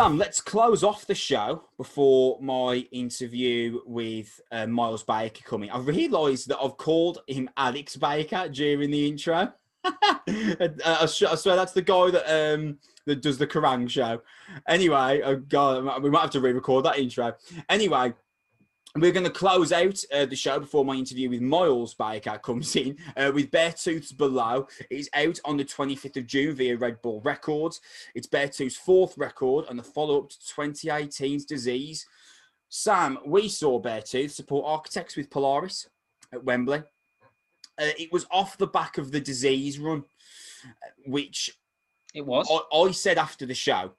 Sam, let's close off the show before my interview with Miles Baker coming. I realised that I've called him Alex Baker during the intro. I swear that's the guy that does the Kerrang show. Anyway, oh God, we might have to re-record that intro. Anyway, we're going to close out the show before my interview with Miles Baker comes in with Beartooth's Below. It's out on the 25th of June via Red Bull Records. It's Beartooth's fourth record and the follow-up to 2018's Disease. Sam, we saw Beartooth support Architects with Polaris at Wembley. It was off the back of the Disease run, which it was. I said after the show,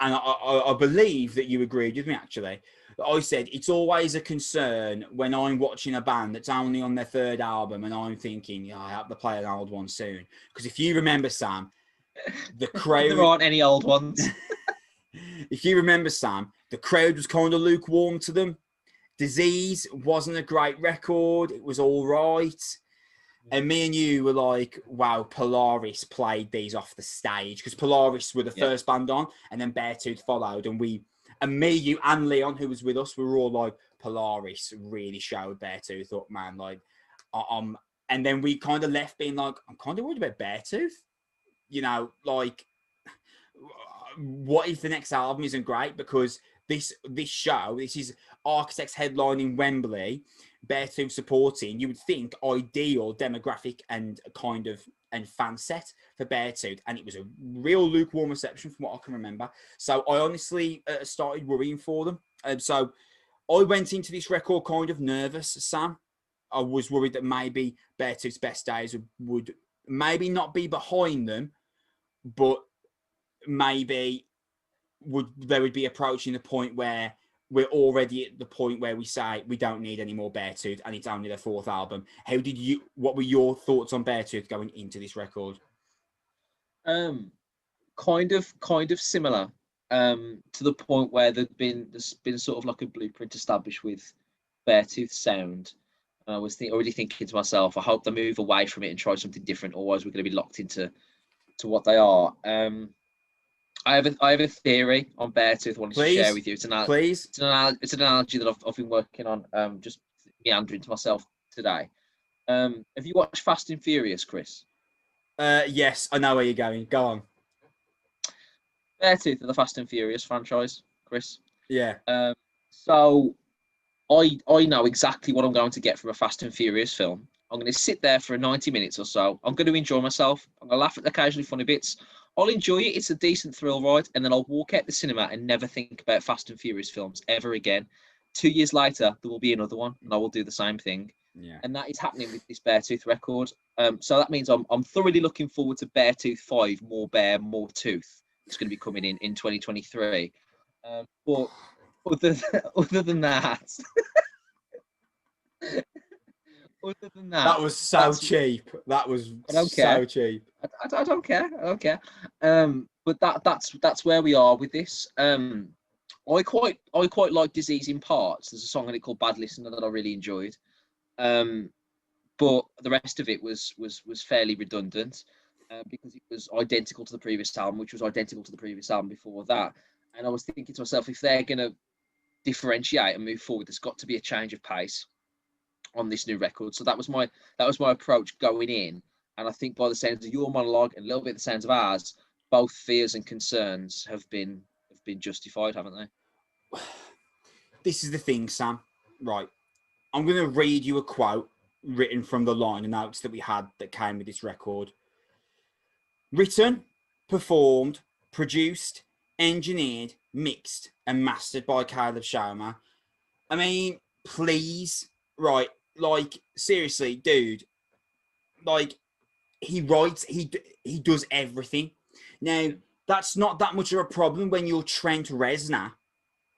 and I believe that you agreed with me, actually. I said, it's always a concern when I'm watching a band that's only on their third album and I'm thinking, yeah, I have to play an old one soon. Because if you remember, Sam, the crowd... There aren't any old ones. If you remember, Sam, the crowd was kind of lukewarm to them. Disease wasn't a great record. It was all right. And me and you were like, wow, Polaris played these off the stage. Because Polaris were the first band on and then Beartooth followed. And me, you, and Leon, who was with us, we were all like, Polaris really showed Beartooth up, man. Like, and then we kind of left being like, I'm kind of worried about Beartooth. You know, like, what if the next album isn't great? Because this show, this is Architects headlining Wembley, Beartooth supporting. You would think ideal demographic and fan set for Beartooth, and it was a real lukewarm reception from what I can remember. So I honestly started worrying for them. So I went into this record kind of nervous, Sam. I was worried that maybe Beartooth's best days would maybe not be behind them, but maybe they would be approaching the point where we're already at the point where we say we don't need any more Beartooth and it's only their fourth album. What were your thoughts on Beartooth going into this record? Kind of similar. To the point where there's been sort of like a blueprint established with Beartooth sound. And I was already thinking to myself, I hope they move away from it and try something different, otherwise we're going to be locked into what they are. I have a theory on Beartooth I wanted to share with you. It's an analogy that I've been working on, just meandering to myself today. Have you watched Fast and Furious, Chris? Yes, I know where you're going. Go on. Beartooth are the Fast and Furious franchise, Chris. Yeah. So I know exactly what I'm going to get from a Fast and Furious film. I'm going to sit there for 90 minutes or so. I'm going to enjoy myself. I'm going to laugh at the occasionally funny bits. I'll enjoy it. It's a decent thrill ride. And then I'll walk out the cinema and never think about Fast and Furious films ever again. 2 years later, there will be another one and I will do the same thing. Yeah. And that is happening with this Beartooth record. So that means I'm thoroughly looking forward to Beartooth 5, More Bear, More Tooth. It's going to be coming in 2023. But other than that... Other than that, that was so cheap. That was so cheap. I don't care. I don't care. But that's where we are with this. I quite like Disease in parts. There's a song on it called Bad Listener that I really enjoyed. But the rest of it was fairly redundant because it was identical to the previous album, which was identical to the previous album before that. And I was thinking to myself, if they're gonna differentiate and move forward, there's got to be a change of pace on this new record. So that was my approach going in, and I think by the sounds of your monologue and a little bit of the sounds of ours, both fears and concerns have been justified, haven't they? This is the thing, Sam. Right, I'm going to read you a quote written from the liner notes that we had that came with this record. Written, performed, produced, engineered, mixed, and mastered by Caleb Schaumer. I mean, please, right? Like, seriously, dude, like, he writes, he does everything. Now, that's not that much of a problem when you're Trent Reznor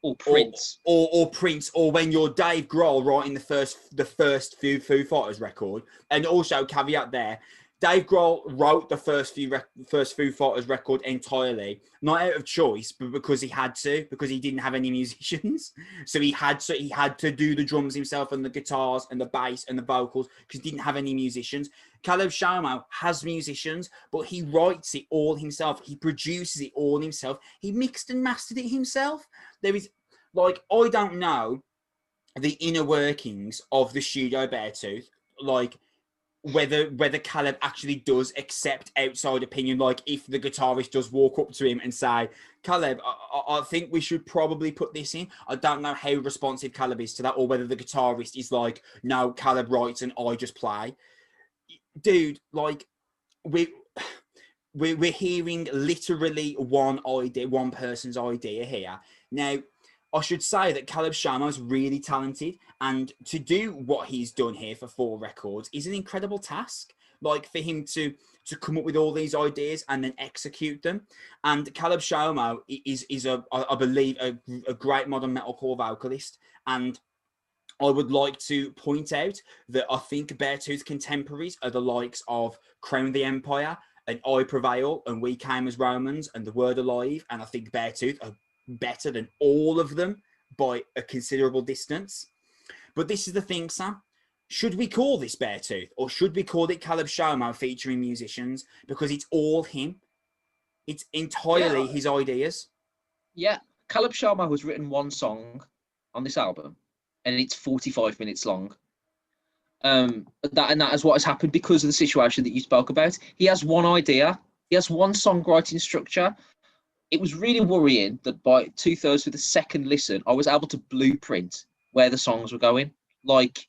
or Prince or Prince, or when you're Dave Grohl writing the first Foo Fighters record. And also, caveat there, Dave Grohl wrote the first Foo Fighters record entirely, not out of choice, but because he had to, because he didn't have any musicians. So he had to do the drums himself and the guitars and the bass and the vocals because he didn't have any musicians. Caleb Shomo has musicians, but he writes it all himself. He produces it all himself. He mixed and mastered it himself. There is, like, I don't know the inner workings of the studio Beartooth, like, whether Caleb actually does accept outside opinion, like if the guitarist does walk up to him and say, Caleb, I think we should probably put this in. I don't know how responsive Caleb is to that, or whether the guitarist is like, no, Caleb writes and I just play. Dude, like, we're hearing literally one person's idea here. Now, I should say that Caleb Shomo is really talented, and to do what he's done here for 4 records is an incredible task. Like, for him to come up with all these ideas and then execute them. And Caleb Shomo is I believe a great modern metalcore vocalist. And I would like to point out that I think Beartooth contemporaries are the likes of Crown the Empire and I Prevail and We Came as Romans and The Word Alive. And I think Beartooth are better than all of them by a considerable distance. But this is the thing, Sam. Should we call this Beartooth, or should we call it Caleb Shomo featuring musicians? Because it's all him. It's entirely his ideas. Yeah, Caleb Shomo has written 1 song on this album, and it's 45 minutes long. That is what has happened because of the situation that you spoke about. He has one idea. He has one songwriting structure. It was really worrying that by 2/3 of the second listen, I was able to blueprint where the songs were going, like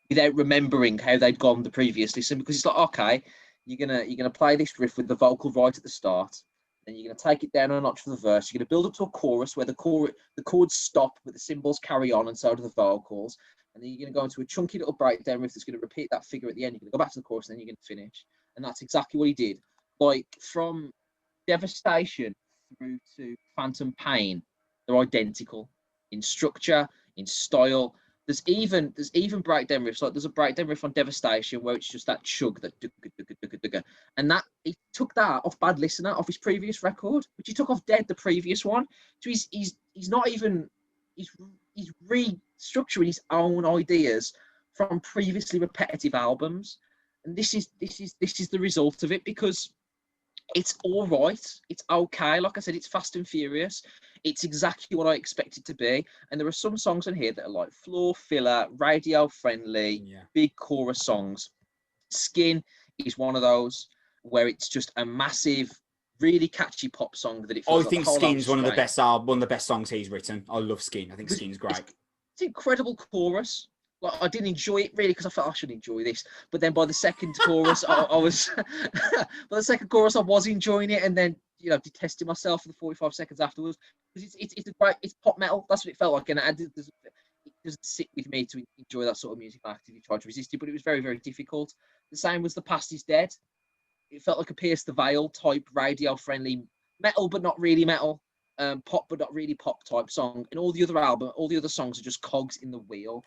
without remembering how they'd gone the previous listen. Because it's like, okay, you're gonna play this riff with the vocal right at the start, then you're gonna take it down a notch for the verse. You're gonna build up to a chorus where the chords stop, but the cymbals carry on, and so do the vocals. And then you're gonna go into a chunky little breakdown riff that's gonna repeat that figure at the end. You're gonna go back to the chorus, and then you're gonna finish. And that's exactly what he did. Like, from Devastation through to Phantom Pain, they're identical in structure, in style. There's even breakdown riffs. Like, there's a breakdown riff on Devastation where it's just that chug, that and that he took that off Bad Listener, off his previous record, which he took off Dead, the previous one. So he's not even he's restructuring his own ideas from previously repetitive albums, and this is the result of it, because it's all right. It's okay. Like I said, it's fast and furious. It's exactly what I expect it to be. And there are some songs in here that are like floor filler, radio friendly, big chorus songs. Skin is one of those where it's just a massive, really catchy pop song that it feels I think Skin's one of the best songs he's written. I love Skin. I think Skin's great. It's incredible chorus. Like, I didn't enjoy it really because I felt I should enjoy this, but then by the second chorus, I was by the second chorus I was enjoying it, and then detesting myself for the 45 seconds afterwards, because it's pop metal. That's what it felt like, and it doesn't sit with me to enjoy that sort of music. I actively tried to resist it, but it was very, very difficult. The same was The Past Is Dead. It felt like a Pierce the Veil type radio friendly metal, but not really metal. Pop, but not really pop type song. And all the other songs are just cogs in the wheel.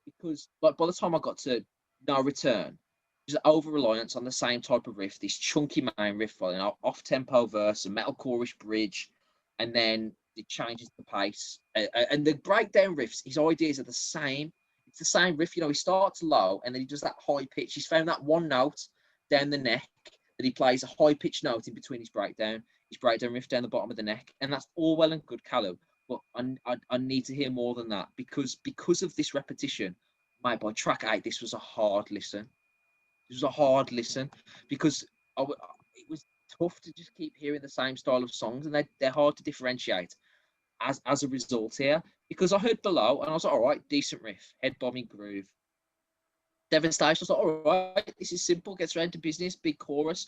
Because like by the time I got to No Return, there's over reliance on the same type of riff, this chunky main riff, following off tempo verse, a metal chorus bridge, and then it changes the pace. And the breakdown riffs, his ideas are the same. It's the same riff. He starts low and then he does that high pitch. He's found that one note down the neck that he plays a high pitch note in between his breakdown riff down the bottom of the neck, and that's all well and good, Caleb. But I need to hear more than that, because of this repetition, mate, by track 8, this was a hard listen. Because it was tough to just keep hearing the same style of songs, and they're hard to differentiate as a result here. Because I heard Below, and I was like, all right, decent riff, head bombing groove. Devastation, I was like, all right, this is simple, gets around to business, big chorus.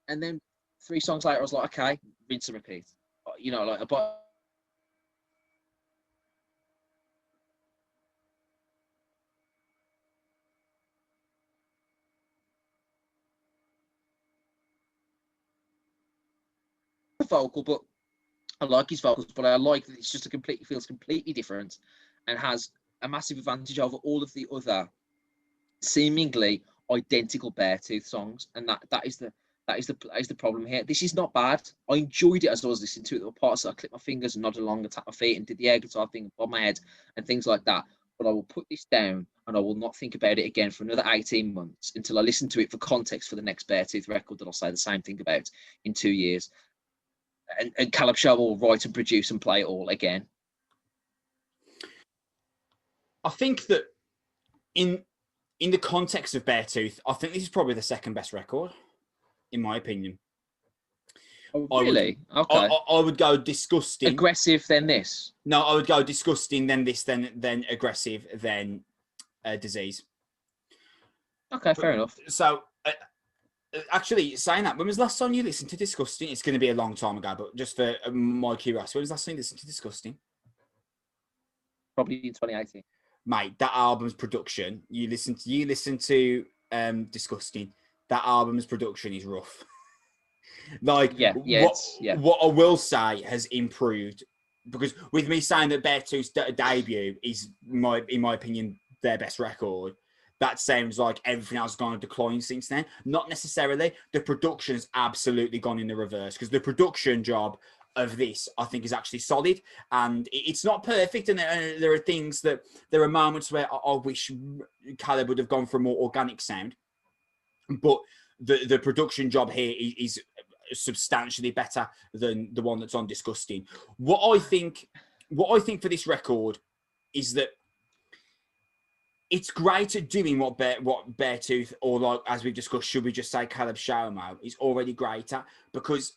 And then 3 songs later, I was like, okay, rinse and repeat. But vocal, but I like his vocals, but I like that it's just feels completely different, and has a massive advantage over all of the other seemingly identical Beartooth songs, and that is the problem here. This is not bad. I enjoyed it as I was listening to it. There were parts that I clicked my fingers and nodded along and tapped my feet and did the air guitar thing above my head and things like that. But I will put this down and I will not think about it again for another 18 months until I listen to it for context for the next Beartooth record that I'll say the same thing about in 2 years. And Caleb Shaw will write and produce and play it all again. I think that in the context of Beartooth, I think this is probably the second best record, in my opinion. Oh, really? I would go disgusting. Aggressive, then this? No, I would go disgusting, then this, then aggressive, then disease. Okay, fair enough. So, actually, saying that, when was the last time you listened to Disgusting? It's going to be a long time ago, but just for my curiosity, when was the last time you listened to Disgusting? Probably in 2018. Mate, that album's production, you listen to Disgusting, that album's production is rough. Like, what I will say has improved, because with me saying that Beartooth's debut is, in my opinion, their best record, that sounds like everything else has gone on decline since then. Not necessarily. The production has absolutely gone in the reverse, because the production job of this, I think, is actually solid, and it's not perfect, and there are moments where I wish Caleb would have gone for a more organic sound, but the production job here is substantially better than the one that's on Disgusting. What I think for this record is that it's great at doing what Beartooth, or, like, as we've discussed, should we just say Caleb Shaumo, is already great at, because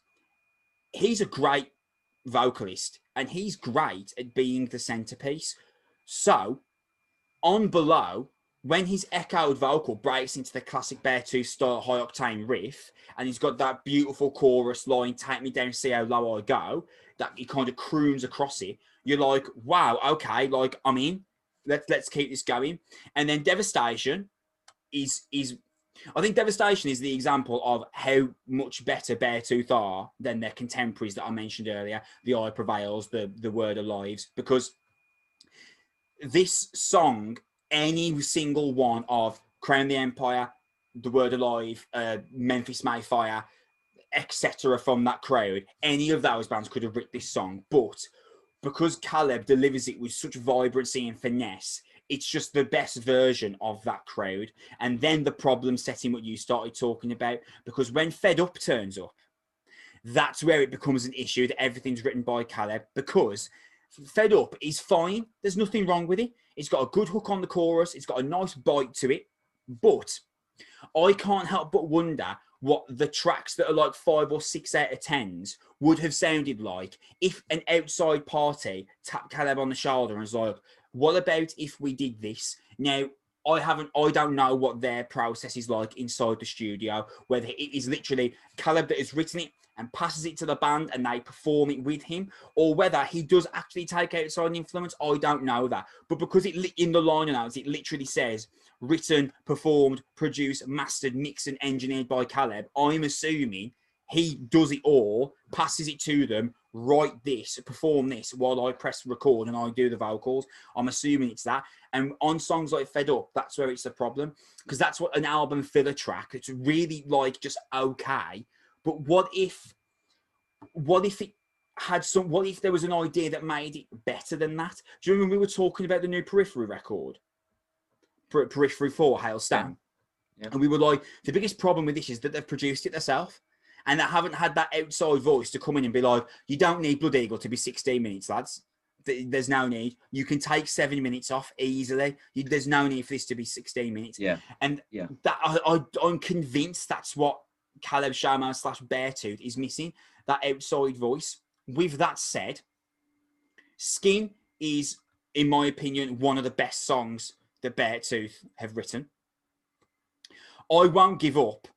he's a great vocalist and he's great at being the centerpiece. So on Below, when his echoed vocal breaks into the classic Beartooth style high octane riff, and he's got that beautiful chorus line, "Take me down, see how low I go," that he kind of croons across it, you're like, wow, okay, like, I'm in. Let's keep this going. And then Devastation is I think Devastation is the example of how much better Beartooth are than their contemporaries that I mentioned earlier, the I Prevails, the Word of Lives, because this song, any single one of Crown the Empire, the Word Alive, Memphis Mayfire, etc. from that crowd, any of those bands could have written this song, but because Caleb delivers it with such vibrancy and finesse, it's just the best version of that crowd. And then the problem setting what you started talking about, because when Fed Up turns up, that's where it becomes an issue that everything's written by Caleb, because Fed Up is fine. There's nothing wrong with it. It's got a good hook on the chorus. It's got a nice bite to it. But I can't help but wonder what the tracks that are like 5 or 6 out of 10s would have sounded like if an outside party tapped Caleb on the shoulder and was like, what about if we did this? Now, I don't know what their process is like inside the studio, whether it is literally Caleb that has written it and passes it to the band and they perform it with him, or whether he does actually take outside influence. I don't know that. But because in the liner notes, it literally says written, performed, produced, mastered, mixed and engineered by Caleb, I'm assuming he does it all, passes it to them, write this, perform this while I press record and I do the vocals. I'm assuming it's that. And on songs like Fed Up, that's where it's the problem, because that's what an album filler track. It's really like just okay. But what if it had some? What if there was an idea that made it better than that? Do you remember we were talking about the new Periphery record, Periphery 4, Hail Stan? Yeah. And we were like, the biggest problem with this is that they've produced it themselves, and they haven't had that outside voice to come in and be like, you don't need Blood Eagle to be 16 minutes, lads. There's no need. You can take 7 minutes off easily. There's no need for this to be 16 minutes. Yeah. And that I'm convinced that's what Caleb Shaumo / Beartooth is missing, that outside voice. With that said, Skin is, in my opinion, one of the best songs that Beartooth have written. I Won't Give Up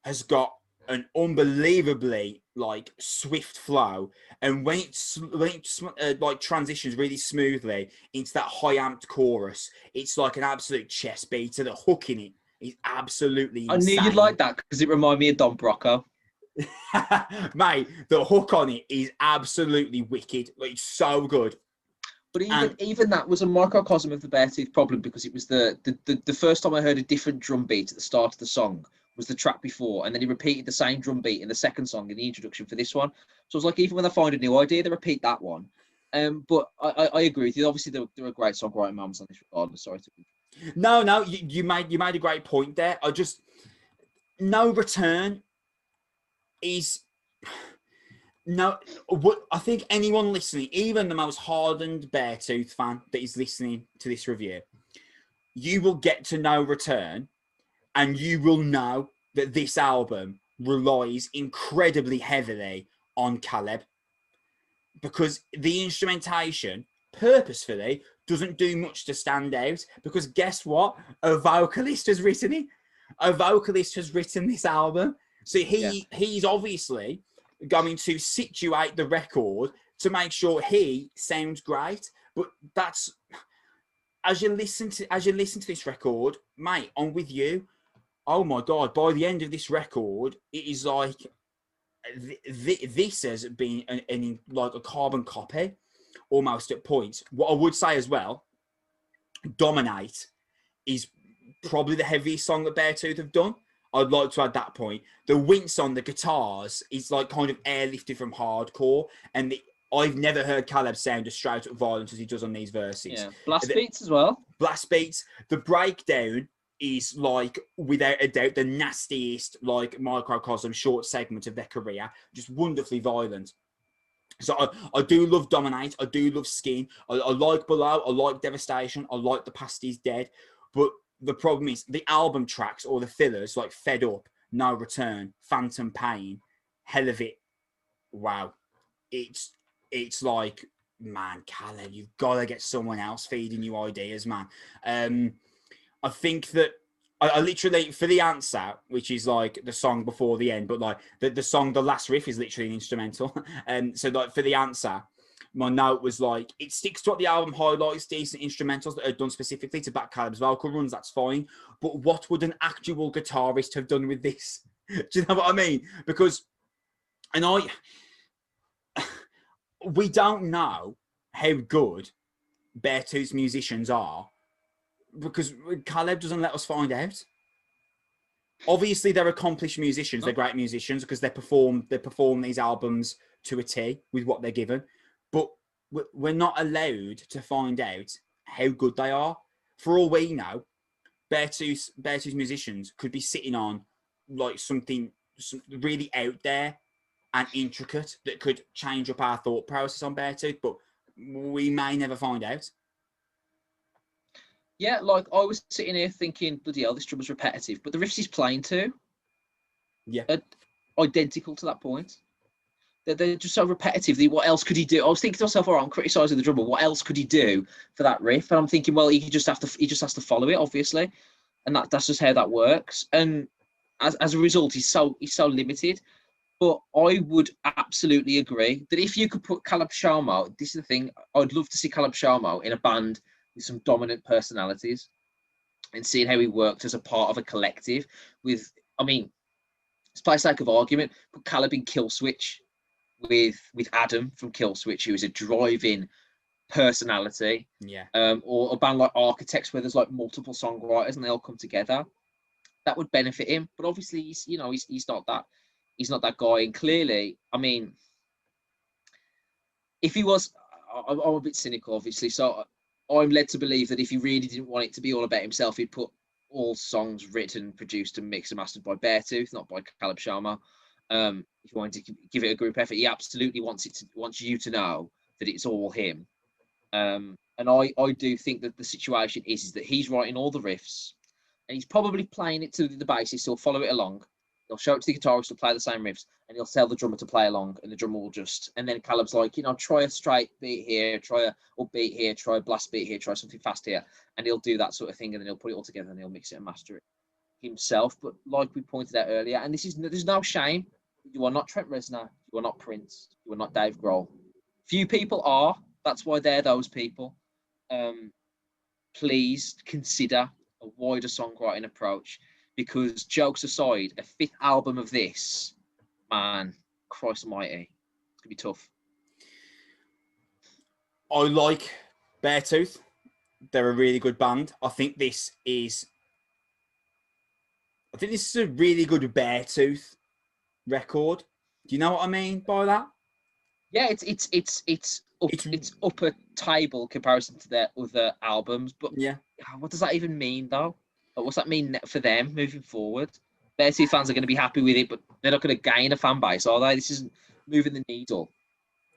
has got an unbelievably like swift flow, and when it like transitions really smoothly into that high amped chorus, it's like an absolute chest beater. The hook in it is absolutely insane. I knew you'd like that because it reminded me of Don Brocco. Mate, the hook on it is absolutely wicked. Like, it's so good. But even that was a microcosm of the Beartooth problem, because it was the first time I heard a different drum beat at the start of the song was the track before, and then he repeated the same drum beat in the second song in the introduction for this one. So I was like, even when they find a new idea, they repeat that one. But I agree with you. Obviously, there are great songwriting moments on this regardless. Sorry. No, you made a great point there. No Return is no. I think anyone listening, even the most hardened Beartooth fan that is listening to this review, you will get to No Return, and you will know that this album relies incredibly heavily on Caleb, because the instrumentation purposefully doesn't do much to stand out, because guess what? A vocalist has written it. A vocalist has written this album. So he's obviously going to situate the record to make sure he sounds great. But that's, as you listen to this record, mate, I'm with you. Oh my God, by the end of this record, it is like this has been like a carbon copy almost at points. What I would say as well, Dominate is probably the heaviest song that Beartooth have done. I'd like to add that point. The wince on the guitars is like kind of airlifted from hardcore, and I've never heard Caleb sound as straight up violent as he does on these verses. Yeah, blast beats as well. Blast beats. The breakdown is like, without a doubt, the nastiest like microcosm short segment of their career. Just wonderfully violent. So I do love Dominate. I do love Skin. I like Below. I like Devastation. I like The Past Is Dead. But the problem is the album tracks or the fillers, like Fed Up, No Return, Phantom Pain, Hell of It. Wow. It's like, man, Caleb, you've got to get someone else feeding you ideas, man. I think that I literally, for The Answer, which is like the song before the end, but like the song, the last riff is literally an instrumental. So like for The Answer, my note was like, it sticks to what the album highlights, decent instrumentals that are done specifically to back Caleb's vocal runs, that's fine. But what would an actual guitarist have done with this? Do you know what I mean? Because, we don't know how good Beartooth's musicians are, because Caleb doesn't let us find out. Obviously, they're accomplished musicians. They're great musicians because they perform these albums to a T with what they're given. But we're not allowed to find out how good they are. For all we know, Beartooth's musicians could be sitting on like something really out there and intricate that could change up our thought process on Beartooth, but we may never find out. Yeah, like I was sitting here thinking, bloody hell, this drum was repetitive, but the riffs he's playing to, are identical to that point. They're just so repetitive. What else could he do? I was thinking to myself, all right, I'm criticising the drummer. What else could he do for that riff? And I'm thinking, well, he just has to follow it, obviously, and that's just how that works. And as a result, he's so limited. But I would absolutely agree that if you could put Caleb Sharmo, this is the thing, I'd love to see Caleb Sharmo in a band with some dominant personalities and seeing how he worked as a part of a collective with, I mean, by sake of argument, put Caleb in Killswitch with Adam from Killswitch, who is a driving personality. Yeah. Or a band like Architects, where there's like multiple songwriters and they all come together. That would benefit him. But obviously, he's not that. He's not that guy. And clearly, I mean, if he was, I'm a bit cynical, obviously. So I'm led to believe that if he really didn't want it to be all about himself, he'd put all songs written, produced, and mixed and mastered by Beartooth, not by Caleb Sharma. If you wanted to give it a group effort, he absolutely wants you to know that it's all him. And I do think that the situation is that he's writing all the riffs, and he's probably playing it to the bassist. He'll follow it along. He'll show it to the guitarist to play the same riffs, and he'll tell the drummer to play along, and the drummer will just. And then Caleb's like, try a straight beat here, try a upbeat here, try a blast beat here, try something fast here, and he'll do that sort of thing, and then he'll put it all together, and he'll mix it and master it himself. But like we pointed out earlier, and there's no shame. You are not Trent Reznor. You are not Prince. You are not Dave Grohl. Few people are. That's why they're those people. Please consider a wider songwriting approach, because jokes aside, a fifth album of this, man, Christ almighty, it's going to be tough. I like Beartooth, they're a really good band. I think this is a really good Beartooth record. Do you know what I mean by that? Yeah, it's upper table comparison to their other albums, but Yeah. what does that even mean though? Like, what's that mean for them moving forward? Beartooth fans are going to be happy with it, but they're not going to gain a fan base, are they? This isn't moving the needle.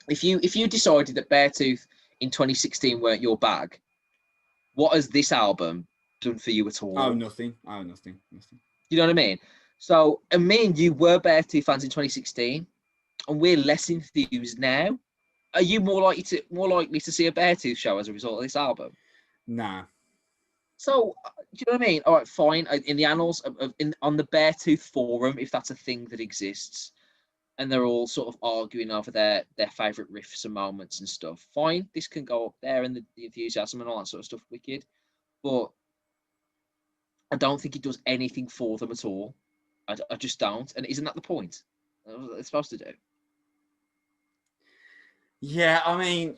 If you decided that Beartooth in 2016 weren't your bag, what has this album done for you at all? Oh, nothing. Nothing. You know what I mean? So, and me and you were Beartooth fans in 2016, and we're less enthused now. Are you more likely to see a Beartooth show as a result of this album? Nah. So, do you know what I mean? All right, fine. In the annals on the Beartooth forum, if that's a thing that exists, and they're all sort of arguing over their favourite riffs and moments and stuff. Fine, this can go up there, and the enthusiasm and all that sort of stuff, wicked. But I don't think it does anything for them at all. I just don't. And isn't that the point? That's what it's supposed to do. Yeah, I mean,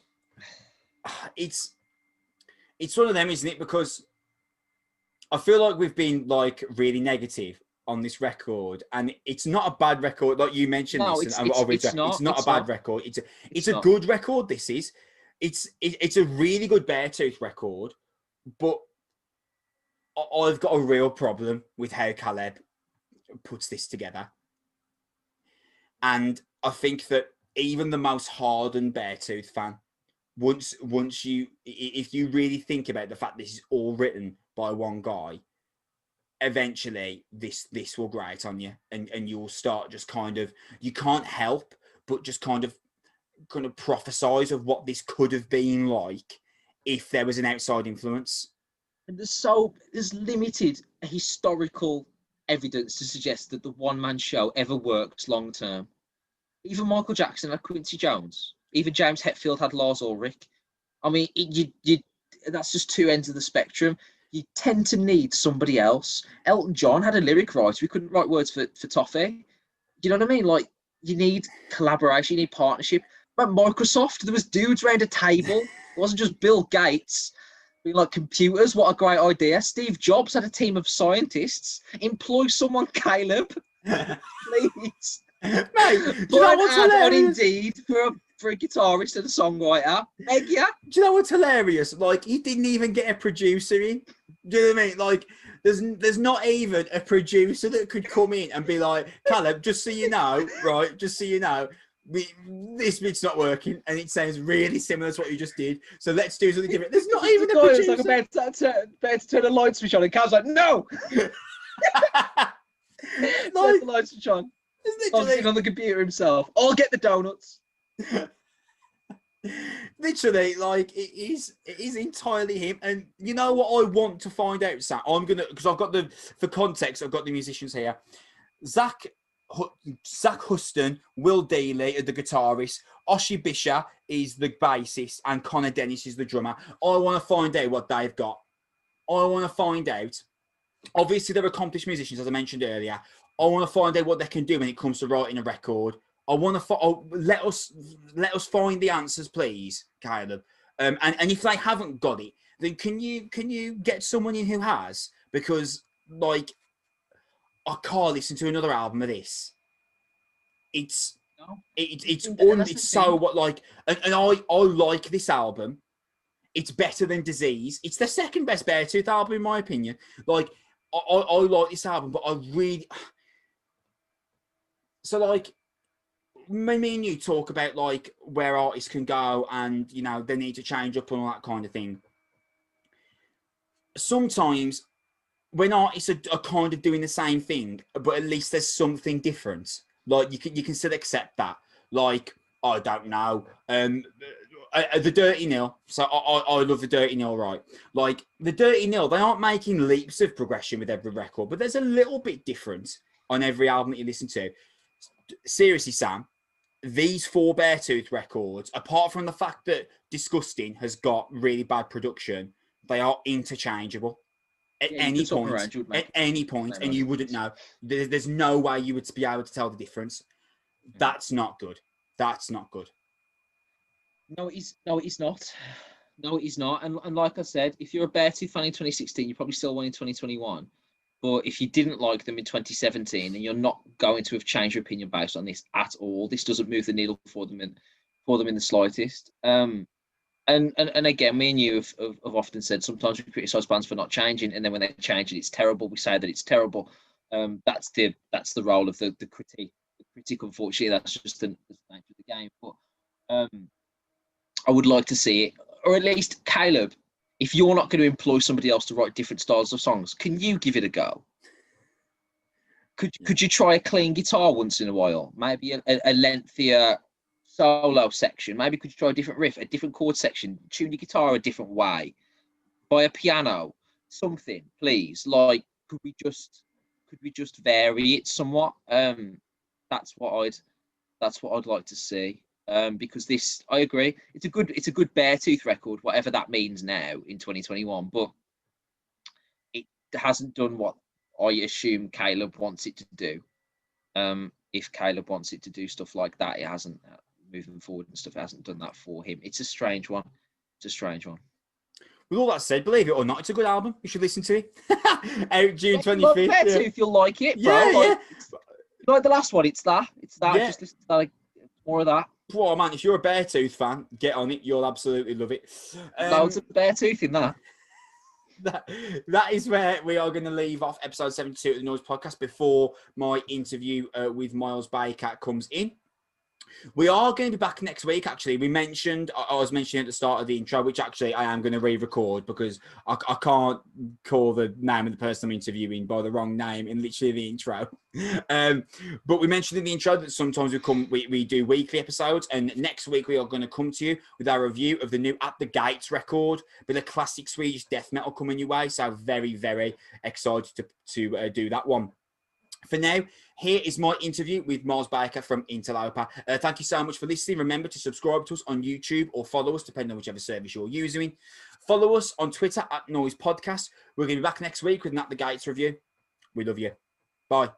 it's one of them, isn't it? Because I feel like we've been like really negative on this record, and it's not a bad record, like you mentioned. No, this, it's not a bad record. It's a good record. This is. It's a really good Beartooth record, but I've got a real problem with how Caleb puts this together, and I think that even the most hardened Beartooth fan, once if you really think about the fact this is all written by one guy, eventually this will grate on you, and you'll start just kind of, you can't help but just kind of prophesize of what this could have been like if there was an outside influence. And there's limited historical evidence to suggest that the one-man show ever worked long term. Even Michael Jackson had Quincy Jones. Even James Hetfield had Lars Ulrich. I mean, that's just two ends of the spectrum. You tend to need somebody else. Elton John had a lyric writer. We couldn't write words for Toffee. You know what I mean? Like, you need collaboration, you need partnership. But Microsoft, there was dudes around a table. It wasn't just Bill Gates being like, computers, what a great idea. Steve Jobs had a team of scientists. Employ someone, Caleb. Please. Mate, do you know what's hilarious? Indeed, for a guitarist and a songwriter. Egg ya. Do you know what's hilarious? Like, he didn't even get a producer in. Do you know what I mean? Like, there's not even a producer that could come in and be like, Caleb, just so you know, right? Just so you know, this bit's not working, and it sounds really similar to what you just did. So let's do something different. There's not even a producer. It's like about to turn a light switch on, and Cal's like, no. Turn the light switch on. Literally on the computer himself. I'll get the donuts. Literally, like, it is entirely him. And you know what I want to find out, Sam? Because I've got for context, I've got the musicians here. Zach Huston, Will Dealey are the guitarist, Oshi Bisha is the bassist, and Connor Dennis is the drummer. I want to find out what they've got. I want to find out. Obviously, they're accomplished musicians, as I mentioned earlier. I want to find out what they can do when it comes to writing a record. I want to let us find the answers, please, Caleb. And if they haven't got it, then can you get someone in who has? Because, like, I can't listen to another album of this. It's so what, like, and I like this album. It's better than Disease. It's the second best Beartooth album in my opinion. Like, I like this album, but I really. So, like, me and you talk about, like, where artists can go and, you know, they need to change up and all that kind of thing. Sometimes when artists are kind of doing the same thing, but at least there's something different, like, you can still accept that. Like, I don't know, the Dirty Nil. So I love the Dirty Nil, right? Like, the Dirty Nil, they aren't making leaps of progression with every record, but there's a little bit different on every album that you listen to. Seriously, Sam, these 4 Beartooth records, apart from the fact that Disgusting has got really bad production, they are interchangeable at any point, and you wouldn't know. There's no way you would be able to tell the difference. That's not good. That's not good. No, it's not. No, he's not. And like I said, if you're a Beartooth fan in 2016, you probably still won in 2021. But if you didn't like them in 2017, then you're not going to have changed your opinion based on this at all. This doesn't move the needle for them in the slightest. And again, me and you have often said sometimes we criticise bands for not changing, and then when they change it, it's terrible. We say that it's terrible. That's the role of the critic. The critic, unfortunately, that's just the nature of the game. But I would like to see it, or at least Caleb. If you're not going to employ somebody else to write different styles of songs, can you give it a go? Could you try a clean guitar once in a while? Maybe a lengthier solo section. Maybe could you try a different riff, a different chord section, tune your guitar a different way, buy a piano, something, please. Like, could we just vary it somewhat? That's what I'd like to see. Because this, I agree, it's a good Beartooth record, whatever that means now in 2021, but it hasn't done what I assume Caleb wants it to do. If Caleb wants it to do stuff like that, it hasn't. Moving forward and stuff, it hasn't done that for him. It's a strange one. With all that said, believe it or not, it's a good album. You should listen to it. Out June 25th. Beartooth, you'll like it, bro. Yeah. Like the last one, it's that. Yeah. Just listen to like more of that. Oh man, if you're a Beartooth fan, get on it. You'll absolutely love it. Loads of Beartooth in that. That is where we are going to leave off episode 72 of the Noizze Podcast before my interview with Miles Baker comes in. We are going to be back next week, actually. I was mentioning at the start of the intro, which actually I am going to re-record because I can't call the name of the person I'm interviewing by the wrong name in literally the intro. But we mentioned in the intro that sometimes we do weekly episodes, and next week we are going to come to you with our review of the new At the Gates record, with a classic Swedish death metal coming your way. So very, very excited to do that one. For now, here is my interview with Miles Baker from Interloper. Thank you so much for listening. Remember to subscribe to us on YouTube or follow us, depending on whichever service you're using. Follow us on Twitter at Noizze Podcast. We're going to be back next week with an At the Gates review. We love you. Bye.